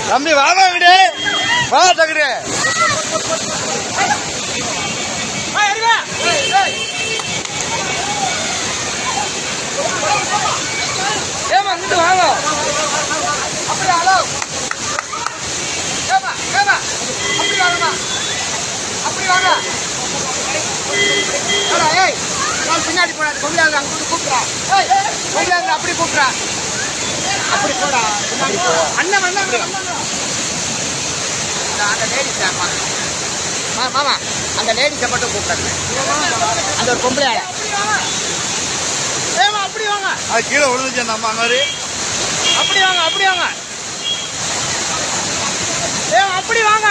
தம்பி வாங்க விடு வா தகுடு ஏமா இங்கிட்டு வாங்க அப்படி ஹலோ ஏமா ஏமா அப்படி வாங்கம்மா அப்படி வாங்க ஏய் நான் பின்னாடி போடாது பொங்கலாங்க அங்கிட்டு கூப்பிட்றா ஏய் பொங்கலாங்க அப்படி கூப்பிட்றா அப்படி போடா பின்னாடி போ அண்ணன் அண்ணன் அந்த லேடிஸ் மாமா அந்த லேடிஸை மட்டும் கூப்பிட்டாங்க அந்த ஒரு பொம்பளை ஏமா அப்படி வாங்க அது கீழே விழுந்துச்சு அந்த அம்மா மாதிரி அப்படி வாங்க ஏமா அப்படி வாங்க